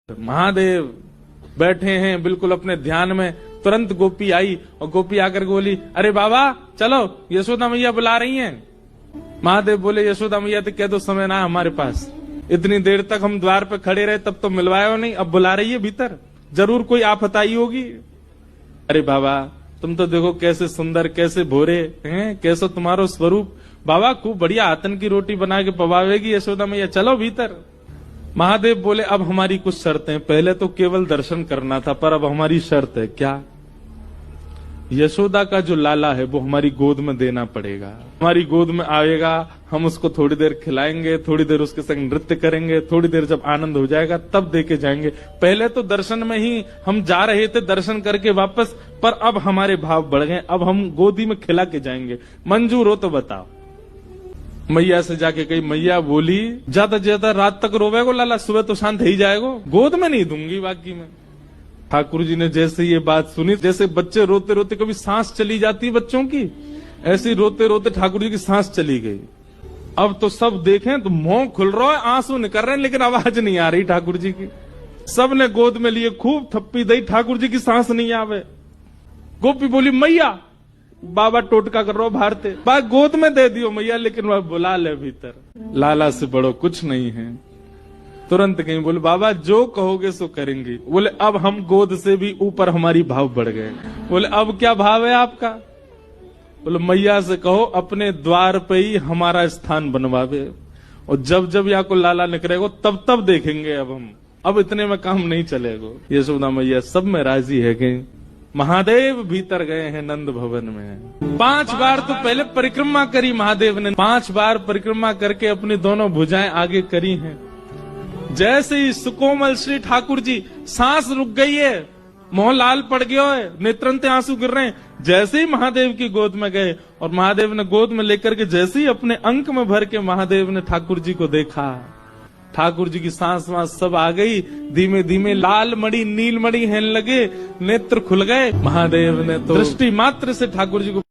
महादेव बैठे हैं बिल्कुल अपने ध्यान में। तुरंत गोपी आई और गोपी आकर के बोली, अरे बाबा चलो, यशोदा मैया बुला रही हैं। महादेव बोले, यशोदा मैया तो कह दो समय ना हमारे पास, इतनी देर तक हम द्वार पे खड़े रहे तब तो मिलवाया नहीं, अब बुला रही है भीतर, जरूर कोई आफत आई होगी। अरे बाबा तुम तो देखो कैसे सुंदर, कैसे भोरे हैं, कैसे तुम्हारो स्वरूप। बाबा खूब बढ़िया आतन की रोटी बना के पवावेगी यशोदा मैया, चलो भीतर। महादेव बोले, अब हमारी कुछ शर्तें, पहले तो केवल दर्शन करना था, पर अब हमारी शर्त है। क्या? यशोदा का जो लाला है वो हमारी गोद में देना पड़ेगा। हमारी गोद में आएगा, हम उसको थोड़ी देर खिलाएंगे, थोड़ी देर उसके संग नृत्य करेंगे, थोड़ी देर जब आनंद हो जाएगा तब देके जाएंगे। पहले तो दर्शन में ही हम जा रहे थे, दर्शन करके वापस, पर अब हमारे भाव बढ़ गए, अब हम गोदी में खिला के जाएंगे। मंजूर हो तो बताओ। मैया से जाके कही, मैया बोली ज्यादा ज्यादा रात तक रोवेगो लाला, सुबह तो शांत ही जाएगो, गोद में नहीं दूंगी बाकी में। ठाकुर जी ने जैसे ये बात सुनी, जैसे बच्चे रोते रोते कभी सांस चली जाती है बच्चों की, ऐसी रोते रोते ठाकुर जी की सांस चली गई। अब तो सब देखें तो मुंह खुल रहा है, आंसू निकल रहे हैं, लेकिन आवाज नहीं आ रही ठाकुर जी की। सब ने गोद में लिए, खूब थप्पी दी, ठाकुर जी की सांस नहीं आवे। गोपी बोली, मैया, बाबा टोटका कर रहा भारते, बा गोद में दे दियो मैया, लेकिन वह बुला ले भीतर, लाला से बड़ो कुछ नहीं है। तुरंत कहीं बोले, बाबा जो कहोगे सो करेंगे। बोले, अब हम गोद से भी ऊपर हमारी भाव बढ़ गए। बोले, अब क्या भाव है आपका? बोले, मैया से कहो अपने द्वार पे ही हमारा स्थान बनवावे, और जब जब यहाँ को लाला निकलेगा तब तब देखेंगे अब हम, अब इतने में काम नहीं चलेगा। यशोदा मैया सब में राजी है कि महादेव भीतर गए हैं नंद भवन में। 5 बार तो पहले परिक्रमा करी महादेव ने, 5 बार परिक्रमा करके अपनी दोनों भुजाएं आगे करी हैं। जैसे ही सुकोमल श्री ठाकुर जी, सांस रुक गई है, मोह लाल पड़ गया है, नेत्रंत आंसू गिर रहे हैं, जैसे ही महादेव की गोद में गए और महादेव ने गोद में लेकर के जैसे ही अपने अंक में भर के महादेव ने ठाकुर जी को देखा, ठाकुर जी की सांस वांस सब आ गई, धीमे धीमे लाल मणि नील मणि हेन लगे, नेत्र खुल गए। महादेव ने तो दृष्टि मात्र से ठाकुर जी को